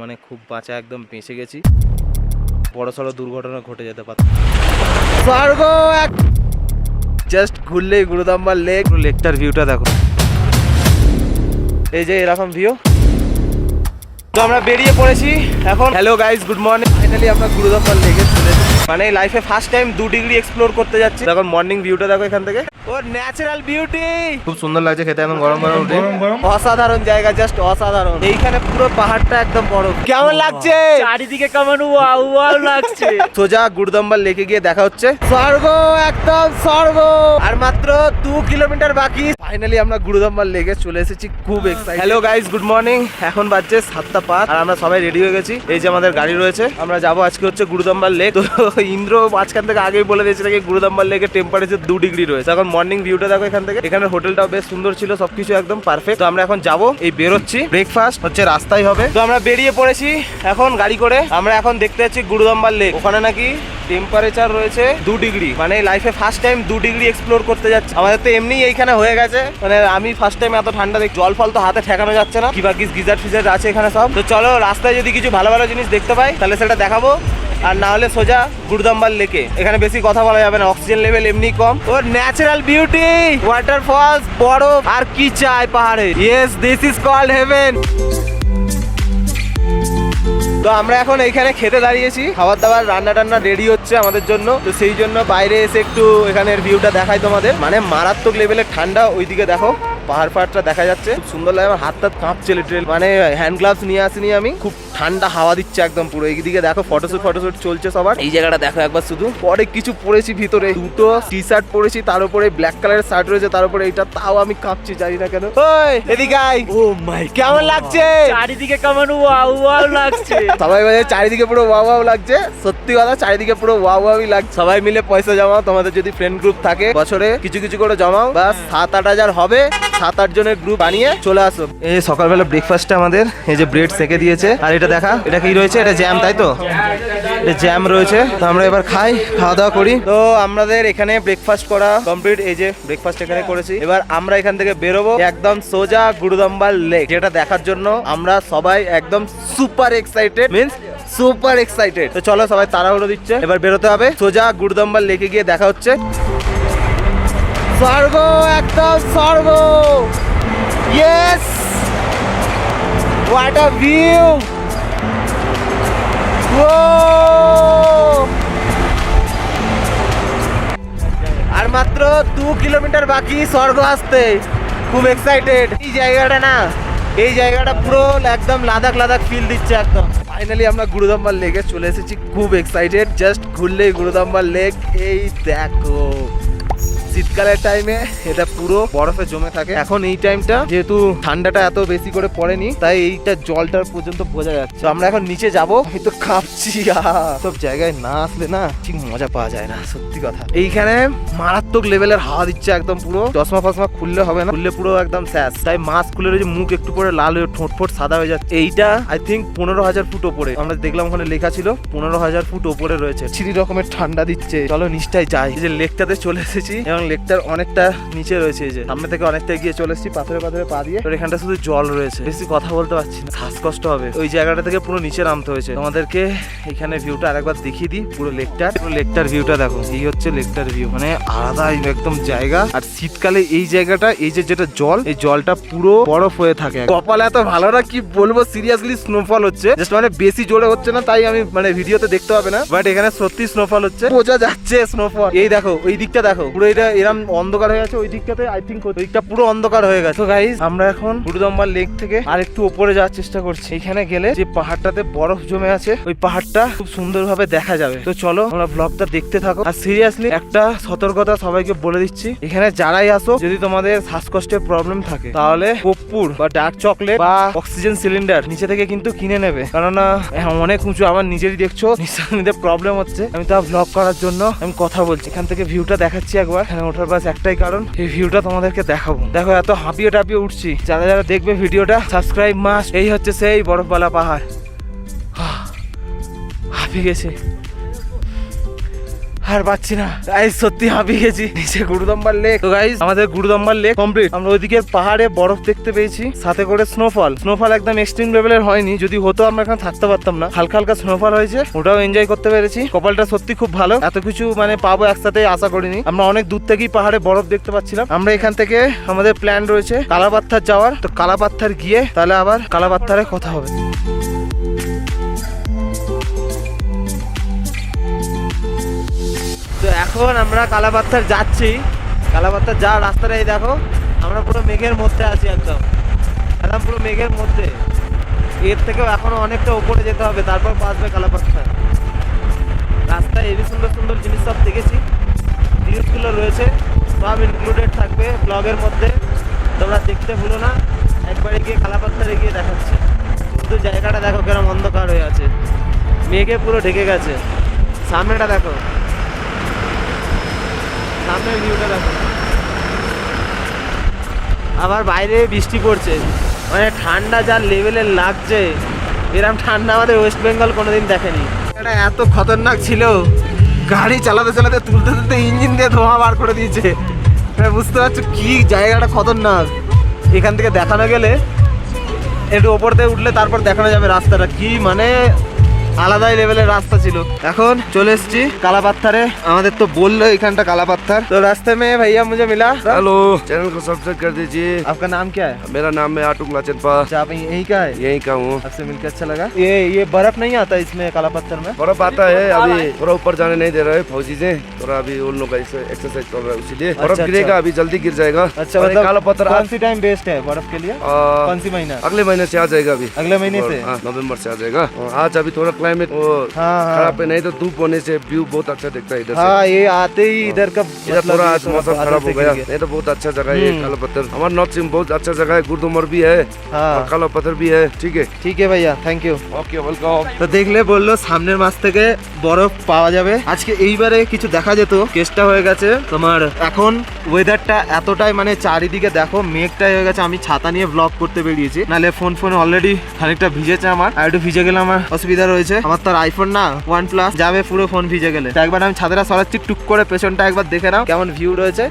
মানে খুব বাঁচা, একদম বেঁচে গেছি। বড়সড় দুর্ঘটনা ঘটে যেতে পারত। স্বর্গ জাস্ট ঘুরলেই গুরুদাম্বার লেক, লেকটার ভিউটা দেখো। এই যে এরকম ভিউ। তো আমরা বেরিয়ে পড়েছি এখন। Hello guys, good morning. Finally আমরা গুরুদাম্বার লেকে চলে এসেছি। মানে লাইফে ফার্স্ট টাইম 2 ডিগ্রি এক্সপ্লোর করতে যাচ্ছি। এখন মর্নিং ভিউটা দেখো এখান থেকে। ওর ন্যাচারাল বিউটি খুব সুন্দর লাগছে খেতে, একদম গরম গরম উঠে। অসাধারণ জায়গা, জাস্ট অসাধারণ। এইখানে পুরো পাহাড়টা একদম বরফ। কেমন লাগছে? চারিদিকে কেমন ওয়াও ওয়াও লাগছে। সোজা গুরুদাম্বার লেকে গিয়ে দেখা হচ্ছে। স্বর্গ, একদম স্বর্গ। আর মাত্র 2 কিলোমিটার বাকি। ফাইনালি আমরা গুরুদাম্বার লেকে চলে এসেছি, খুব excited. Hello guys, good morning. এখন বাজছে 7:05 আর আমরা সবাই রেডি হয়ে গেছি। এই যে আমাদের গাড়ি রয়েছে, আমরা যাবো আজকে হচ্ছে গুরুদাম্বার লেক। তো ইন্দ্র মাঝখান থেকে আগেই বলে দিয়েছে নাকি গুরুদাম্বার লেকের টেম্পারেচার 2 ডিগ্রি রয়েছে। এখন মর্নিং ভিউটা দেখো এখান থেকে। এখানে হোটেলটাও বেশ সুন্দর ছিল, সবকিছু একদম পারফেক্ট। তো আমরা এখন যাবো, এই বেরোচ্ছি। ব্রেকফাস্ট হচ্ছে রাস্তায় হবে। তো আমরা বেরিয়ে পড়েছি এখন গাড়ি করে। আমরা এখন দেখতে যাচ্ছি গুরুদাম্বার লেক। ওখানে নাকি টেম্পারেচার রয়েছে 2 ডিগ্রি। মানে লাইফে ফার্স্ট টাইম 2 ডিগ্রি এক্সপ্লোর করতে যাচ্ছি। আমাদের তো এমনি এইখানে হয়ে গেছে, মানে আমি ফার্স্ট টাইম এত ঠান্ডা দেখি। জল ফল তো হাতে ঠেকানো যাচ্ছে না, কিবা গিজার ফিজার আছে এখানে সব। তো চলো রাস্তায় যদি কিছু ভালো ভালো জিনিস দেখতে পাই তাহলে সেটা দেখাবো, আর না হলে সোজা গুরুদাম্বার লেকে। এখানে বেশি কথা বলা যাবে না, অক্সিজেন লেভেল এমনি কম। ওর ন্যাচারাল বিউটি, ওয়াটারফলস, বরফ, আর কি চাই পাহাড়ে। Yes, this is called heaven. তো আমরা এখন এইখানে খেতে দাঁড়িয়েছি, খাবার দাবার রান্না টান্না রেডি হচ্ছে আমাদের জন্য। তো সেই জন্য বাইরে এসে একটু এখানের ভিউটা দেখাই তোমাদের। মানে মারাত্মক লেভেলের ঠান্ডা, ওইদিকে দেখো পাহাড় পাহাড়টা দেখা যাচ্ছে, খুব সুন্দর লাগে। আমার হাত কাঁপছে লিটারেলি, মানে হ্যান্ড গ্লাভস নিয়ে আসিনি আমি। খুব ঠান্ডা হাওয়া দিচ্ছে একদম পুরো। এইদিকে দেখো ফটোশুট চলছে সবার। এই জায়গাটা দেখো একবার শুধু। পরে কিছু পরেছি ভিতরে, দুটো টি শার্ট পরেছি, তার উপরে ব্ল্যাক কালারের শার্ট রয়েছে, তার উপরে এইটা। তাও আমি কাঁপছি, জানি না কেন। ওই এদিকে আই। ও মাই, কেমন লাগছে? চারিদিকে কেমন ওয়াও ওয়াও লাগছে। সবাই বলে চারিদিকে পুরো ওয়াও ওয়াও লাগছে। সত্যি কথা, চারিদিকে পুরো ওয়াও ওয়াওই লাগছে। সবাই মিলে পয়সা জমাও, তোমাদের যদি ফ্রেন্ড গ্রুপ থাকে বছরে কিছু কিছু করে জমাও, বাস 7-8 হাজার হবে। 7-8 জনের গ্রুপ বানিয়ে চলে আসো। এই সকালবেলা ব্রেকফাস্টটা আমাদের, এই যে ব্রেড সেকে দিয়েছে। আর এটা দেখা, এটা কি রয়েছে? এটা জ্যাম, তাই তো? এটা জ্যাম রয়েছে। তো আমরা এবার খাই, খাওয়া দাওয়া করি। তো আমাদের এখানে ব্রেকফাস্ট করা কমপ্লিট। এই যে ব্রেকফাস্ট এখানে করেছি। এবার আমরা এখান থেকে বেরোবো একদম সোজা গুরুদাম্বার লেক, যেটা দেখার জন্য আমরা সবাই একদম super excited, means super excited. তো চলো, সবাই তাড়াহুড়ো দিচ্ছে, এবার বেরোতে হবে। সোজা গুরুদাম্বার লেকে গিয়ে দেখা হচ্ছে। স্বর্গ, একদম স্বর্গ। Yes, what a view. আর মাত্র 2 কিলোমিটার বাকি স্বর্গ আসতে। খুব এক্সাইটেড। এই জায়গাটা না, এই জায়গাটা পুরো একদম লাদাখ লাদাখ ফিল দিচ্ছে একদম। ফাইনালি আমরা গুরুদাম্বার লেকে চলে এসেছি, খুব এক্সাইটেড। জাস্ট ঘুরলেই গুরুদাম্বার লেক। এই দেখো, শীতকালের টাইমে এটা পুরো বরফে জমে থাকে। এখন এই টাইমটা যেহেতু ঠান্ডাটা এত বেশি করে পড়েনি, তাই এইটা জলটার পর্যন্ত বোঝা যাচ্ছে। তো আমরা এখন নিচে যাব। আমি তো কাঁপছি। সব জায়গায় না আসলে না ঠিক মজা পাওয়া যায় না, সত্যি কথা। এইখানে মারাত্মক লেভেলের হাওয়া দিচ্ছে একদম পুরো। চশমা ফসমা খুললে হবে না, খুললে পুরো একদম শেষ। তাই মাস্ক খুলে রয়েছে, মুখ একটু পরে লাল হয়ে ঠোঁট ফোট সাদা হয়ে যাচ্ছে। এইটা আই থিঙ্ক 15,000 ফুট ওপরে। আমরা দেখলাম ওখানে লেখা ছিল 15,000 ফুট ওপরে রয়েছে। ছিরি রকমের ঠান্ডা দিচ্ছে। চলো নিচটায় যাই। এই যে লেকটাতে চলে এসেছি এবং লেকটার অনেকটা নিচে রয়েছে। এই যে সামনে থেকে অনেকটা গিয়ে চলে এসেছি, পাথরে পাথরে পা দিয়ে। এখানটা শুধু জল রয়েছে, বেশি কথা বলতে পারছি না, শ্বাসকষ্ট হবে। ওই জায়গাটা থেকে পুরো নিচে নামতে হয়েছে। তোমাদেরকে এখানে ভিউটা আরেকবার দেখিয়ে দিই। পুরো লেকটার ভিউটা দেখো। এই হচ্ছে লেকটার ভিউ, মানে আলাদা একদম জায়গা। আর শীতকালে এই জায়গাটা, এই যে যেটা জল, এই জলটা পুরো বরফ হয়ে থাকে। কপাল এত ভালো না, কি বলবো, সিরিয়াসলি স্নোফল হচ্ছে। জাস্ট মানে বেশি জোরে হচ্ছে না, তাই আমি মানে ভিডিওতে দেখতে হবে না, বাট এখানে সত্যি স্নোফল হচ্ছে, বোঝা যাচ্ছে স্নোফল। এই দেখো, ওই দিকটা দেখো, পুরো এটা এরম অন্ধকার হয়ে আছে। ওই দিকটাতে আই থিঙ্ক ওই দিকটা পুরো অন্ধকার হয়ে গেছে। তো গাইস, আমরা এখন গুরুদাম্বার লেক থেকে আর একটু উপরে যাওয়ার চেষ্টা করছি। এখানে গেলে যে পাহাড়টাতে বরফ জমে আছে, ওই পাহাড়টা খুব সুন্দরভাবে দেখা যাবে। তো চলো আমরা ব্লগটা দেখতে থাকো। আর সিরিয়াসলি একটা সতর্কতা সবাইকে বলে দিচ্ছি, এখানে যারাই আসো, যদি তোমাদের শ্বাসকষ্টের প্রবলেম থাকে তাহলে কর্পূর বা ডার্ক চকলেট বা অক্সিজেন সিলিন্ডার নিচে থেকে কিন্তু কিনে নেবে, কেননা অনেক উঁচু। আমার নিজেরই দেখছো নিঃশ্বাস নিতে প্রবলেম হচ্ছে। আমি তা ব্লগ করার জন্য আমি কথা বলছি। এখান থেকে ভিউটা দেখাচ্ছি একবার। এখানে ওঠার বাস একটাই কারণ, এই ভিউটা তোমাদেরকে দেখাবো। দেখো এত হাঁপিয়ে টাপিয়ে উঠছি। যারা যারা দেখবে ভিডিওটা সাবস্ক্রাইব মাস্ট। এই হচ্ছে সেই বরফবালা পাহাড়। হাঁপিয়ে গেছে। আর পাচ্ছি না গাইস, সত্যি হাঁপিয়ে গেছি। নিচে গুরুদম্বার লেক। তো গাইস আমাদের গুরুদম্বার লেক কমপ্লিট। আমরা ওইদিকে পাহাড়ে বরফ দেখতে পেয়েছি, সাথে করে স্নোফল একদম এক্সট্রিম লেভেলের হয়নি, যদি হতো আমরা এখানে থাকতে পারতাম না। হালকা হালকা স্নোফল হয়েছে, ওটাও এনজয় করতে পেরেছি। কপালটা সত্যি খুব ভালো, এত কিছু মানে পাবো একসাথে আশা করিনি। আমরা অনেক দূর থেকেই পাহাড়ে বরফ দেখতে পাচ্ছিলাম। আমরা এখান থেকে আমাদের প্ল্যান রয়েছে কালাপাত্থার যাওয়ার। তো কালাপাত্থার গিয়ে তাহলে আবার কালাপাত্থারে কথা হবে। তো এখন আমরা কালাপাত্থার যাচ্ছি। কালাপাত্থার যাওয়ার রাস্তাটা এই দেখো, আমরা পুরো মেঘের মধ্যে আছি, একদম পুরো মেঘের মধ্যে। এর থেকেও এখনো অনেকটা উপরে যেতে হবে, তারপর বাঁচবে কালাপাত্থা। রাস্তায় এই সুন্দর সুন্দর জিনিস সব দেখেছি, জিনিসগুলো রয়েছে, সব ইনক্লুডেড থাকবে ব্লগের মধ্যে। তোমরা দেখতে ভুলো না, একবারে গিয়ে কালাপাত্থারে গিয়ে দেখাচ্ছে। কিন্তু জায়গাটা দেখো কেরম অন্ধকার হয়ে আছে, মেঘে পুরো ঢেকে গেছে। সামনেটা দেখো, সামনের ভিউটা দেখো। আবার বাইরে বৃষ্টি পড়ছে, মানে ঠান্ডা যার লেভেলের লাগছে, এরকম ঠান্ডা আমাদের ওয়েস্ট বেঙ্গল কোনোদিন দেখেনি। এটা এত খতরনাক ছিল, গাড়ি চালাতে চালাতে তুলতে তুলতে ইঞ্জিন দিয়ে ধোঁয়া বার করে দিয়েছে। বুঝতে পারছো কি জায়গাটা খতরনাক। এখান থেকে দেখানো গেলে, একটু ওপর দিয়ে উঠলে তারপর দেখানো যাবে রাস্তাটা কি, মানে আলাদাই লেভেলের রাস্তা ছিল। এখন চলে এসেছি কালাপাত্থারে। আমাদের তো বললো এখানটা কালাपात्थर। तो रास्ते में भैया मुझे मिला। हेलो, चैनल को सब्सक्राइब कर दीजिए। आपका नाम क्या है? मेरा नाम है आटुंगला चंपा। अच्छा, आप यहीं का है? यहीं का हूँ। आपसे मिलकर अच्छा लगा। ये बर्फ नहीं आता इसमें कालापत्थर में? बर्फ आता है, अभी थोड़ा ऊपर जाने नहीं दे रहे फौजी से, थोड़ा अभी उन लोग का एक्सरसाइज कर रहा है, इसीलिए बर्फ गिरेगा, अभी जल्दी गिर जाएगा। अच्छा, मतलब कालापत्थर कौन सी टाइम बेस्ट है बर्फ के लिए? कौन सी महीना? अगले महीने से आ जाएगा। अभी अगले महीने से? नवंबर से आ जाएगा। आज अभी थोड़ा क्लाइमेट खराब है, नहीं तो धूप होने से व्यू बहुत अच्छा दिखता है इधर से। हाँ, ये आते ही इधर का इधर थोड़ा आज मौसम खराब हो गया, नहीं तो बहुत अच्छा जगह है ये कालापत्थर। हमारे नॉर्थ सिम बहुत अच्छा जगह है, गुरुदुमर भी है और कालापत्थर भी है। ठीक है भैया, थैंक यू। Okay, welcome. তো দেখলে বললো সামনের মাস থেকে বরফ পাওয়া যাবে। আজকে এইবারে কিছু দেখা যেত, কেসটা হয়ে গেছে তোমার। এখন ওয়েদারটা এতটাই মানে চারিদিকে দেখো মেঘটাই হয়ে গেছে। আমি ছাতা নিয়ে ব্লগ করতে বেরিয়েছি, নাহলে ফোন অলরেডি খানিকটা ভিজেছে আমার। আর একটু ভিজে গেলে আমার অসুবিধা রয়েছে। আমার তো আইফোন না, OnePlus, যাবে পুরো ফোন ভিজে গেলে। তো একবার আমি ছাতাটা সরাচ্ছি, টুক করে পেছনটা একবার দেখে নাও কেমন ভিউ রয়েছে।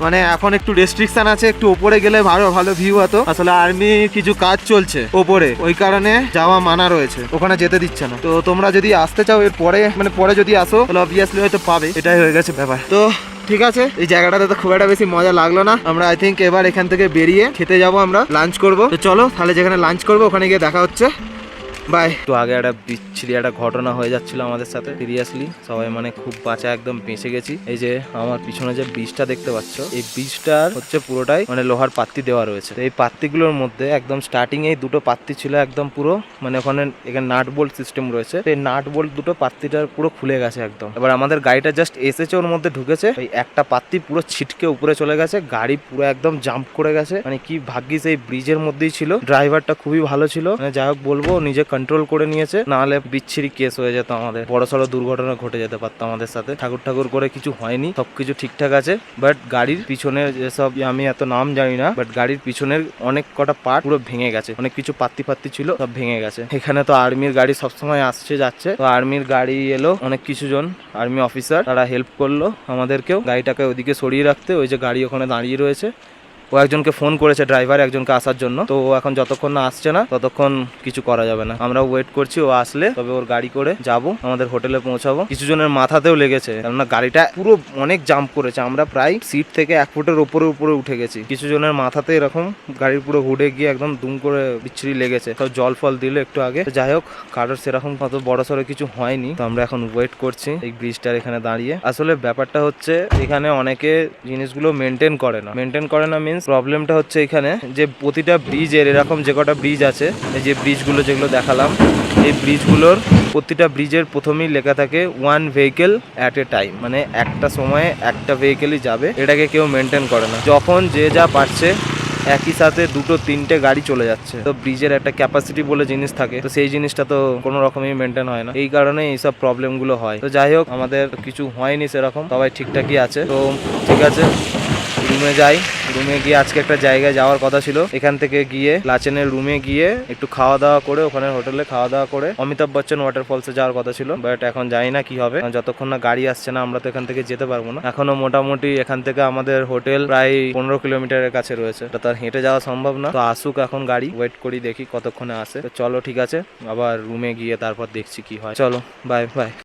মানে এখন একটু রেস্ট্রিকশন আছে, একটু উপরে গেলে ভালো ভিউ হতো। আসলে আর্মি কিছু কাজ চলছে উপরে, ওই কারণে যাওয়া মানা রয়েছে, ওখানে যেতে দিচ্ছে না। তো তোমরা যদি আসতে চাও এর পরে, মানে পরে যদি আসো তাহলে অবভিয়াসলি হয়তো পাবে, এটাই হয়ে গেছে ব্যাপার। তো ঠিক আছে, এই জায়গাটাতে তো খুব একটা বেশি মজা লাগলো না। আমরা আই থিঙ্ক এবার এখান থেকে বেরিয়ে খেতে যাবো, আমরা লাঞ্চ করবো। তো চলো তাহলে যেখানে লাঞ্চ করবো ওখানে গিয়ে দেখা হচ্ছে। বাই। তো আগে একটা বিচ্ছিরি একটা ঘটনা হয়ে যাচ্ছিল আমাদের সাথে, সিরিয়াসলি সবাই মানে খুব বাঁচা একদম বেঁচে গেছি। এই যে আমার পিছনে যে ব্রিজটা দেখতে পাচ্ছ, এই ব্রিজটার হচ্ছে পুরোটাই মানে লোহার পাত্তি দেওয়া রয়েছে। এই পাত্তিগুলোর মধ্যে একদম স্টার্টিং এই দুটো পাত্তি ছিল একদম পুরো, মানে ওখানে এখানে নাট বোল্ট সিস্টেম রয়েছে। এই নাট বোল্ট দুটো পাত্তিটার পুরো খুলে গেছে একদম। এবার আমাদের গাড়িটা জাস্ট এসেছে, ওর মধ্যে ঢুকেছে, এই একটা পাত্তি পুরো ছিটকে উপরে চলে গেছে, গাড়ি পুরো একদম জাম্প করে গেছে। মানে কি ভাগ্যিস এই ব্রিজের মধ্যেই ছিল, ড্রাইভারটা খুবই ভালো ছিল, মানে যাই হোক বলবো নিজে কন্ট্রোল করে নিয়েছে, নাহলে বিচ্ছিরি কেস হয়ে যেত, আমাদের বড়সড় দুর্ঘটনা ঘটে যেতে পারতো আমাদের সাথে। ঠাকুর করে কিছু হয়নি, সবকিছু ঠিকঠাক আছে। বাট গাড়ির পিছনের যেসব, আমি এত নাম জানি না, বাট গাড়ির পিছনের অনেক কটা পার্ট পুরো ভেঙে গেছে, অনেক কিছু পাত্তি ছিল সব ভেঙে গেছে। এখানে তো আর্মির গাড়ি সবসময় আসছে যাচ্ছে, তো আর্মির গাড়ি এলো, অনেক কিছু জন আর্মি অফিসার তারা হেল্প করলো আমাদেরকেও গাড়িটাকে ওইদিকে সরিয়ে রাখতে। ওই যে গাড়ি ওখানে দাঁড়িয়ে রয়েছে, ও একজনকে ফোন করেছে ড্রাইভার একজনকে আসার জন্য। তো ও এখন যতক্ষণ না আসছে না ততক্ষণ কিছু করা যাবে না, আমরা ওয়েট করছি। ও আসলে তবে ওর গাড়ি করে যাব, আমাদের হোটেলে পৌঁছাবো। কিছু জনের মাথাতেও লেগেছে, কেননা গাড়িটা পুরো অনেক জাম্প করেছে, আমরা প্রায় সিট থেকে 1 ফুটের উপরে উঠে গেছি। কিছু জনের মাথাতে এরকম গাড়ির পুরো হুডে গিয়ে একদম দুম করে বিচ্ছিরি লেগেছে। তো জল ফল দিল একটু আগে। যাই হোক, কারোর সেরকম কত বড়সড় কিছু হয়নি। তো আমরা এখন ওয়েট করছি এই ব্রিজটার এখানে দাঁড়িয়ে। আসলে ব্যাপারটা হচ্ছে এখানে অনেকে জিনিসগুলো মেনটেন করে না মিনস প্রবলেমটা হচ্ছে এখানে যে প্রতিটা ব্রিজের এরকম যে কটা ব্রিজ আছে, এই যে ব্রিজগুলো যেগুলো দেখালাম, এই ব্রিজগুলোর প্রতিটা ব্রিজের প্রথমেই লেখা থাকে 1 ভেহিকেল অ্যাট এ টাইম, মানে একটা সময়ে একটা ভেহিকেলই যাবে। এটাকে কেউ মেনটেন করে না, যখন যে যা পারছে একই সাথে 2-3টে গাড়ি চলে যাচ্ছে। তো ব্রিজের একটা ক্যাপাসিটি বলে জিনিস থাকে, তো সেই জিনিসটা তো কোনো রকমই মেনটেন হয় না, এই কারণে এইসব প্রবলেমগুলো হয়। তো যাই হোক, আমাদের কিছু হয়নি সেরকম, সবাই ঠিকঠাকই আছে। তো ঠিক আছে, রুমে যাই। রুমে গিয়ে আজকে একটা জায়গায় যাওয়ার কথা ছিল, এখান থেকে গিয়ে লাচেনের রুমে গিয়ে একটু খাওয়া দাওয়া করে, ওখানে হোটেলে খাওয়া দাওয়া করে অমিতাভ বচ্চন ওয়াটারফলসে যাওয়ার কথা ছিল, বাট এখন জানি না কি হবে, কারণ যতক্ষণ না গাড়ি আসছে না আমরা তো এখান থেকে যেতে পারবো না। এখনো মোটামুটি এখান থেকে আমাদের হোটেল প্রায় 15 কিলোমিটারের কাছে রয়েছে, তো তার হেঁটে যাওয়া সম্ভব না। তো আসুক এখন গাড়ি, ওয়েট করি দেখি কতক্ষণে আসে। তো চলো ঠিক আছে, আবার রুমে গিয়ে তারপর দেখছি কি হয়। চলো বাই বাই।